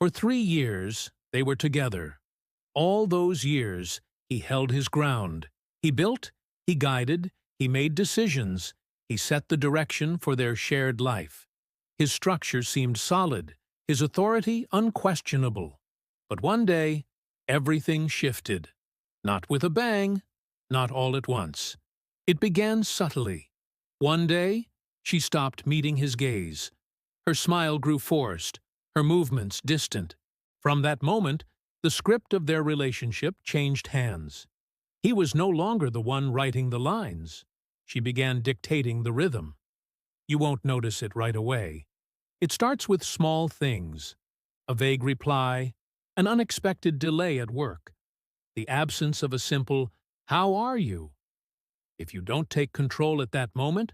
For 3 years, they were together. All those years, he held his ground. He built, he guided, he made decisions, he set the direction for their shared life. His structure seemed solid, his authority unquestionable. But one day, everything shifted. Not with a bang, not all at once. It began subtly. One day, she stopped meeting his gaze. Her smile grew forced, her movements distant. From that moment, the script of their relationship changed hands. He was no longer the one writing the lines. She began dictating the rhythm. You won't notice it right away. It starts with small things: a vague reply, an unexpected delay at work, the absence of a simple, "How are you?" If you don't take control at that moment,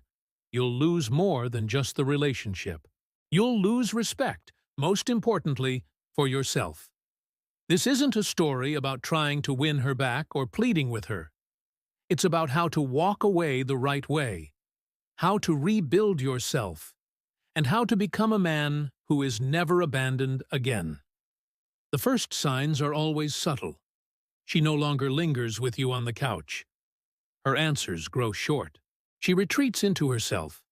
you'll lose more than just the relationship. You'll lose respect, most importantly, for yourself. This isn't a story about trying to win her back or pleading with her. It's about how to walk away the right way, how to rebuild yourself, and how to become a man who is never abandoned again. The first signs are always subtle. She no longer lingers with you on the couch. Her answers grow short. She retreats into herself.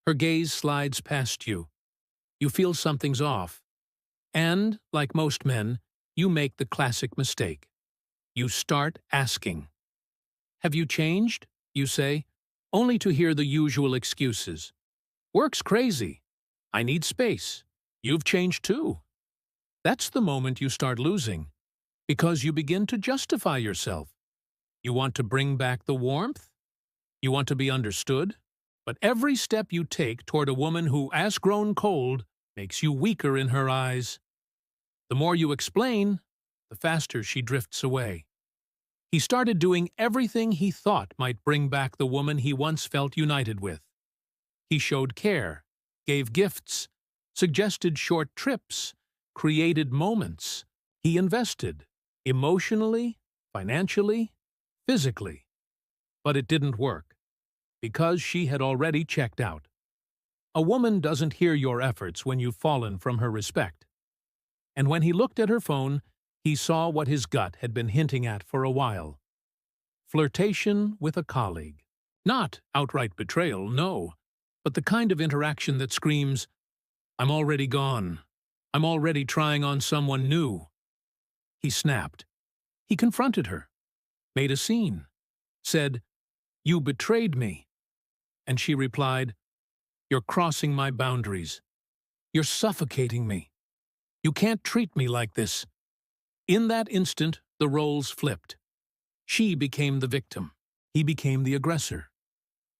Her gaze slides past you. You feel something's off. And, like most men, you make the classic mistake. You start asking. "Have you changed?" you say, only to hear the usual excuses. "Work's crazy. I need space. You've changed too." That's the moment you start losing, because you begin to justify yourself. You want to bring back the warmth. You want to be understood. But every step you take toward a woman who has grown cold makes you weaker in her eyes. The more you explain, the faster she drifts away. He started doing everything he thought might bring back the woman he once felt united with. He showed care, gave gifts, suggested short trips, created moments. He invested, emotionally, financially, physically. But it didn't work, because she had already checked out. A woman doesn't hear your efforts when you've fallen from her respect. And when he looked at her phone, he saw what his gut had been hinting at for a while. Flirtation with a colleague. Not outright betrayal, no, but the kind of interaction that screams, "I'm already gone. I'm already trying on someone new." He snapped. He confronted her, made a scene, said, "You betrayed me." And she replied, "You're crossing my boundaries. You're suffocating me. You can't treat me like this." In that instant, the roles flipped. She became the victim. He became the aggressor.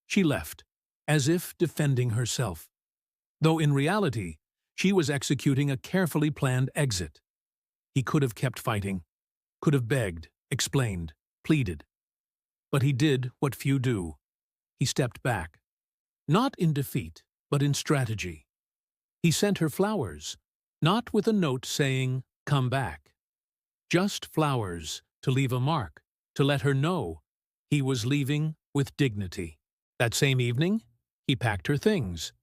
She left, as if defending herself, though in reality, she was executing a carefully planned exit. He could have kept fighting, could have begged, explained, pleaded. But he did what few do. He stepped back, not in defeat, but in strategy. He sent her flowers, not with a note saying, "Come back." Just flowers to leave a mark, to let her know he was leaving with dignity. That same evening, he packed her things,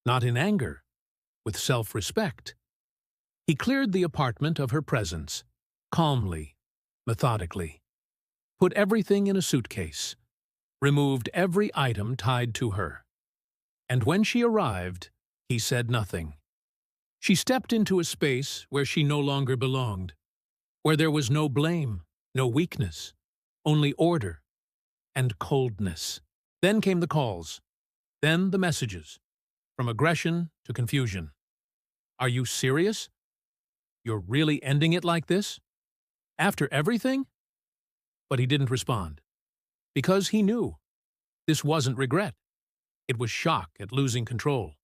not in anger, with self-respect. He cleared the apartment of her presence, calmly, methodically, put everything in a suitcase, removed every item tied to her. And when she arrived, he said nothing. She stepped into a space where she no longer belonged, where there was no blame, no weakness, only order and coldness. Then came the calls, then the messages, from aggression to confusion. "Are you serious? You're really ending it like this? After everything?" But he didn't respond, because he knew this wasn't regret. It was shock at losing control.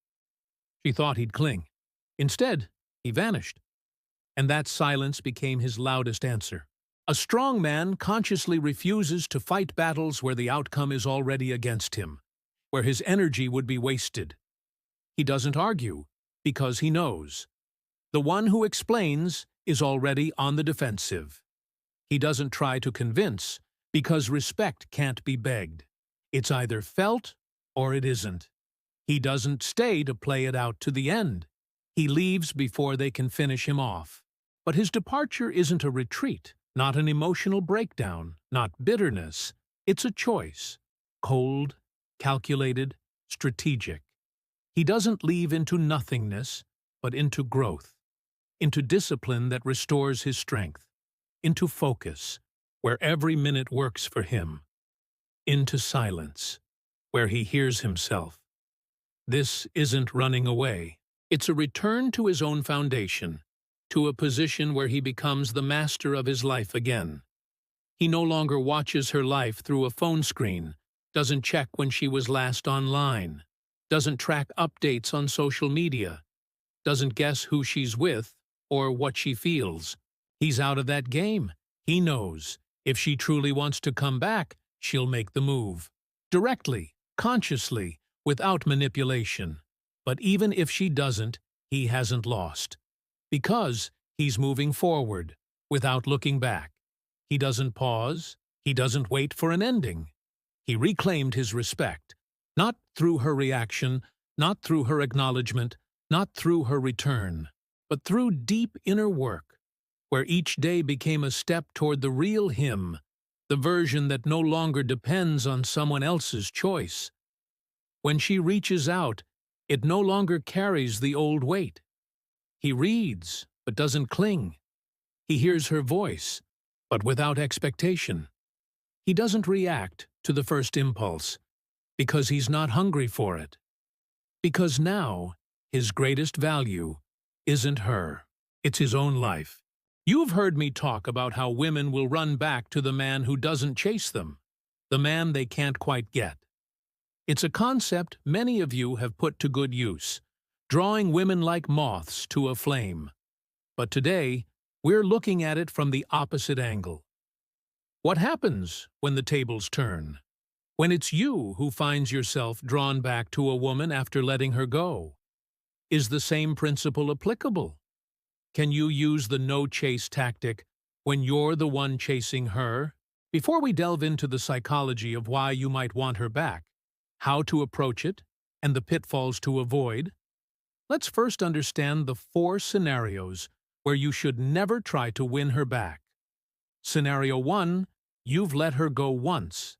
She thought he'd cling. Instead, he vanished. And that silence became his loudest answer. A strong man consciously refuses to fight battles where the outcome is already against him, where his energy would be wasted. He doesn't argue, because he knows. The one who explains is already on the defensive. He doesn't try to convince, because respect can't be begged. It's either felt or it isn't. He doesn't stay to play it out to the end. He leaves before they can finish him off. But his departure isn't a retreat, not an emotional breakdown, not bitterness. It's a choice. Cold, calculated, strategic. He doesn't leave into nothingness, but into growth, into discipline that restores his strength, into focus, where every minute works for him, into silence, where he hears himself. This isn't running away. It's a return to his own foundation, to a position where he becomes the master of his life again. He no longer watches her life through a phone screen, doesn't check when she was last online, doesn't track updates on social media, doesn't guess who she's with or what she feels. He's out of that game. He knows if she truly wants to come back, she'll make the move. Directly, consciously, without manipulation. But even if she doesn't, he hasn't lost. Because he's moving forward, without looking back. He doesn't pause. He doesn't wait for an ending. He reclaimed his respect, not through her reaction, not through her acknowledgement, not through her return, but through deep inner work, where each day became a step toward the real him, the version that no longer depends on someone else's choice. When she reaches out, it no longer carries the old weight. He reads, but doesn't cling. He hears her voice, but without expectation. He doesn't react to the first impulse, because he's not hungry for it. Because now, his greatest value isn't her, it's his own life. You've heard me talk about how women will run back to the man who doesn't chase them, the man they can't quite get. It's a concept many of you have put to good use, drawing women like moths to a flame. But today, we're looking at it from the opposite angle. What happens when the tables turn? When it's you who finds yourself drawn back to a woman after letting her go? Is the same principle applicable? Can you use the no-chase tactic when you're the one chasing her? Before we delve into the psychology of why you might want her back, how to approach it, and the pitfalls to avoid, let's first understand the 4 scenarios where you should never try to win her back. Scenario 1, you've let her go once.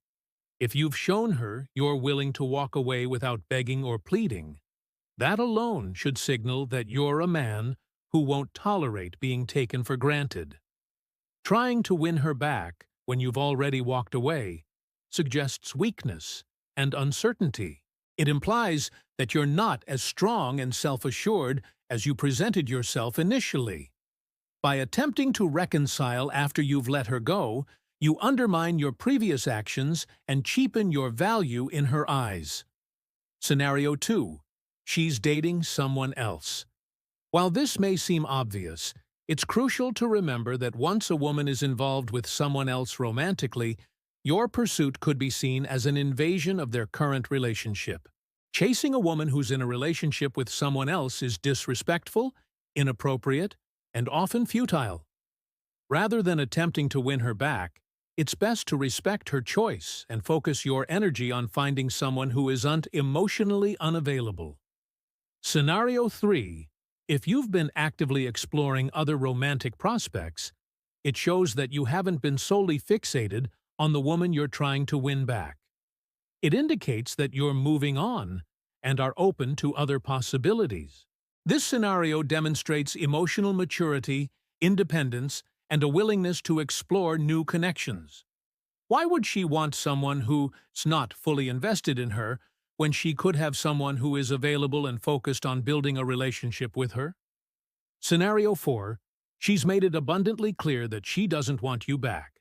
If you've shown her you're willing to walk away without begging or pleading, that alone should signal that you're a man who won't tolerate being taken for granted. Trying to win her back when you've already walked away suggests weakness and uncertainty. It implies that you're not as strong and self-assured as you presented yourself initially. By attempting to reconcile after you've let her go, you undermine your previous actions and cheapen your value in her eyes. Scenario 2. She's dating someone else. While this may seem obvious, it's crucial to remember that once a woman is involved with someone else romantically, your pursuit could be seen as an invasion of their current relationship. Chasing a woman who's in a relationship with someone else is disrespectful, inappropriate, and often futile. Rather than attempting to win her back, it's best to respect her choice and focus your energy on finding someone who isn't emotionally unavailable. Scenario 3. If you've been actively exploring other romantic prospects, it shows that you haven't been solely fixated on the woman you're trying to win back. It indicates that you're moving on and are open to other possibilities. This scenario demonstrates emotional maturity, independence, and a willingness to explore new connections. Why would she want someone who's not fully invested in her when she could have someone who is available and focused on building a relationship with her? Scenario 4. She's made it abundantly clear that she doesn't want you back.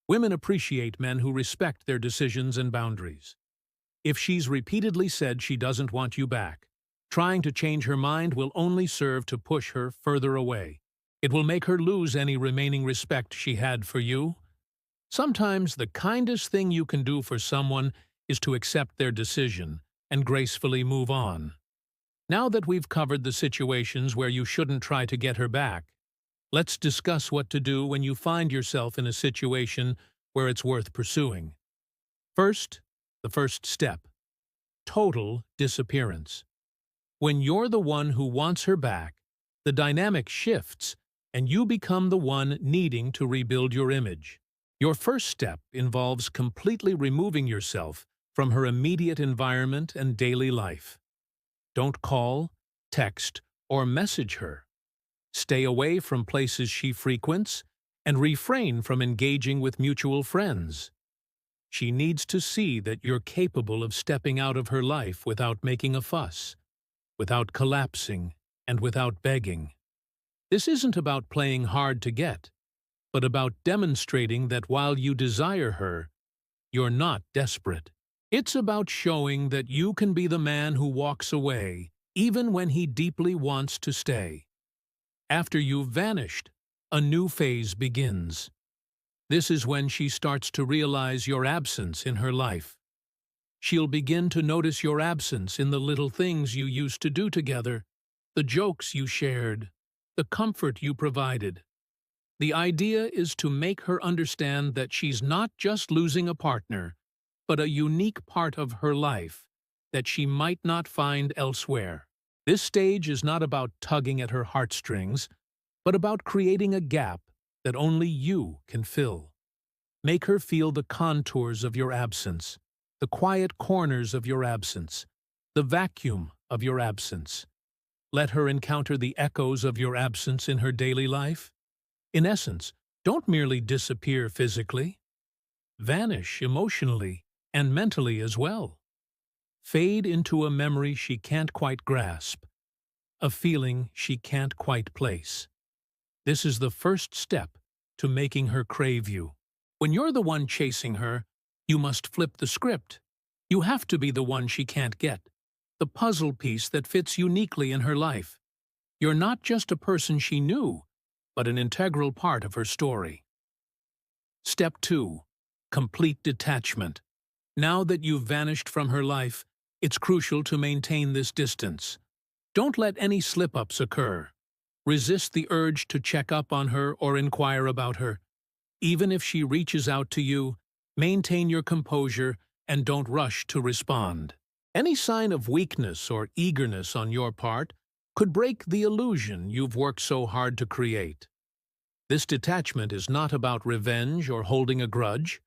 Women appreciate men who respect their decisions and boundaries. If she's repeatedly said she doesn't want you back, trying to change her mind will only serve to push her further away. It will make her lose any remaining respect she had for you. Sometimes the kindest thing you can do for someone is to accept their decision and gracefully move on. Now that we've covered the situations where you shouldn't try to get her back, let's discuss what to do when you find yourself in a situation where it's worth pursuing. First, the first step: total disappearance. When you're the one who wants her back, the dynamic shifts and you become the one needing to rebuild your image. Your first step involves completely removing yourself from her immediate environment and daily life. Don't call, text, or message her. Stay away from places she frequents and refrain from engaging with mutual friends. She needs to see that you're capable of stepping out of her life without making a fuss, without collapsing, and without begging. This isn't about playing hard to get, but about demonstrating that while you desire her, you're not desperate. It's about showing that you can be the man who walks away, even when he deeply wants to stay. After you've vanished, a new phase begins. This is when she starts to realize your absence in her life. She'll begin to notice your absence in the little things you used to do together, the jokes you shared, the comfort you provided. The idea is to make her understand that she's not just losing a partner, but a unique part of her life that she might not find elsewhere. This stage is not about tugging at her heartstrings, but about creating a gap that only you can fill. Make her feel the contours of your absence, the quiet corners of your absence, the vacuum of your absence. Let her encounter the echoes of your absence in her daily life. In essence, don't merely disappear physically. Vanish emotionally and mentally as well. Fade into a memory she can't quite grasp, a feeling she can't quite place. This is the first step to making her crave you. When you're the one chasing her, you must flip the script. You have to be the one she can't get, the puzzle piece that fits uniquely in her life. You're not just a person she knew, but an integral part of her story. Step 2. Complete detachment. Now that you've vanished from her life, it's crucial to maintain this distance. Don't let any slip-ups occur. Resist the urge to check up on her or inquire about her. Even if she reaches out to you, maintain your composure and don't rush to respond. Any sign of weakness or eagerness on your part could break the illusion you've worked so hard to create. This detachment is not about revenge or holding a grudge.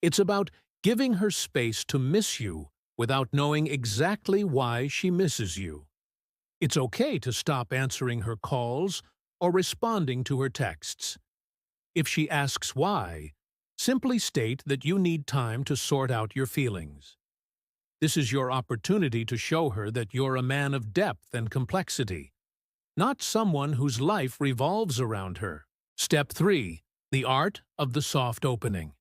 It's about giving her space to miss you without knowing exactly why she misses you. It's okay to stop answering her calls or responding to her texts. If she asks why, simply state that you need time to sort out your feelings. This is your opportunity to show her that you're a man of depth and complexity, not someone whose life revolves around her. Step 3. The art of the soft opening.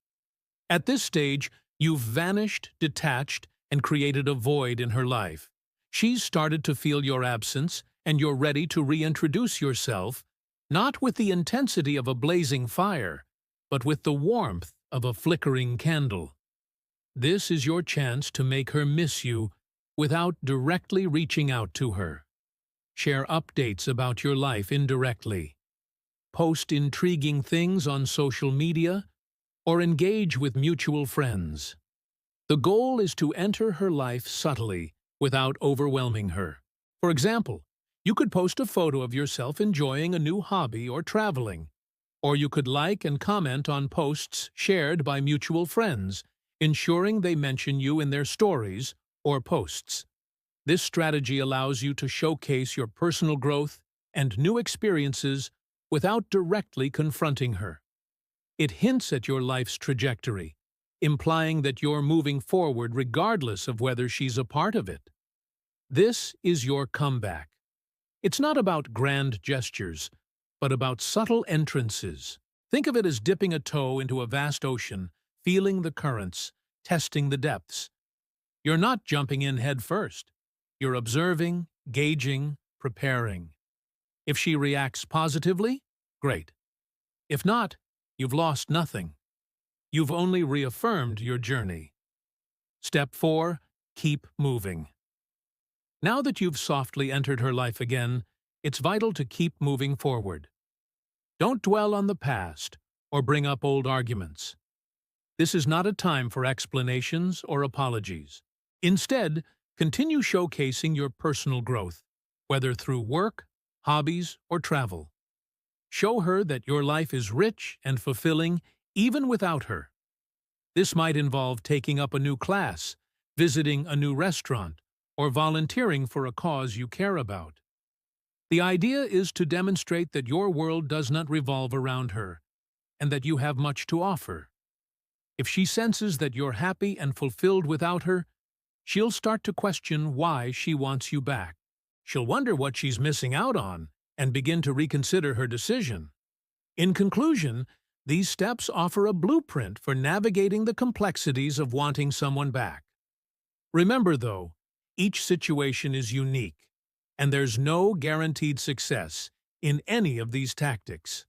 At this stage, you've vanished, detached, and created a void in her life. She's started to feel your absence, and you're ready to reintroduce yourself, not with the intensity of a blazing fire, but with the warmth of a flickering candle. This is your chance to make her miss you without directly reaching out to her. Share updates about your life indirectly. Post intriguing things on social media, or engage with mutual friends. The goal is to enter her life subtly without overwhelming her. For example, you could post a photo of yourself enjoying a new hobby or traveling, or you could like and comment on posts shared by mutual friends, ensuring they mention you in their stories or posts. This strategy allows you to showcase your personal growth and new experiences without directly confronting her. It hints at your life's trajectory, implying that you're moving forward regardless of whether she's a part of it. This is your comeback. It's not about grand gestures, but about subtle entrances. Think of it as dipping a toe into a vast ocean, feeling the currents, testing the depths. You're not jumping in head first. You're observing, gauging, preparing. If she reacts positively, great. If not, you've lost nothing. You've only reaffirmed your journey. Step 4. Keep moving. Now that you've softly entered her life again, it's vital to keep moving forward. Don't dwell on the past or bring up old arguments. This is not a time for explanations or apologies. Instead, continue showcasing your personal growth, whether through work, hobbies, or travel. Show her that your life is rich and fulfilling even without her. This might involve taking up a new class, visiting a new restaurant, or volunteering for a cause you care about. The idea is to demonstrate that your world does not revolve around her, and that you have much to offer. If she senses that you're happy and fulfilled without her, she'll start to question why she wants you back. She'll wonder what she's missing out on and begin to reconsider her decision. In conclusion, these steps offer a blueprint for navigating the complexities of wanting someone back. Remember, though, each situation is unique, and there's no guaranteed success in any of these tactics.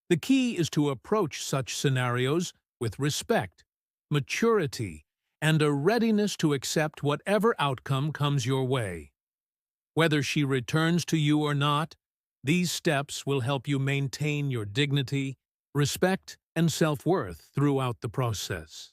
The key is to approach such scenarios with respect, maturity, and a readiness to accept whatever outcome comes your way. Whether she returns to you or not, these steps will help you maintain your dignity, respect, and self-worth throughout the process.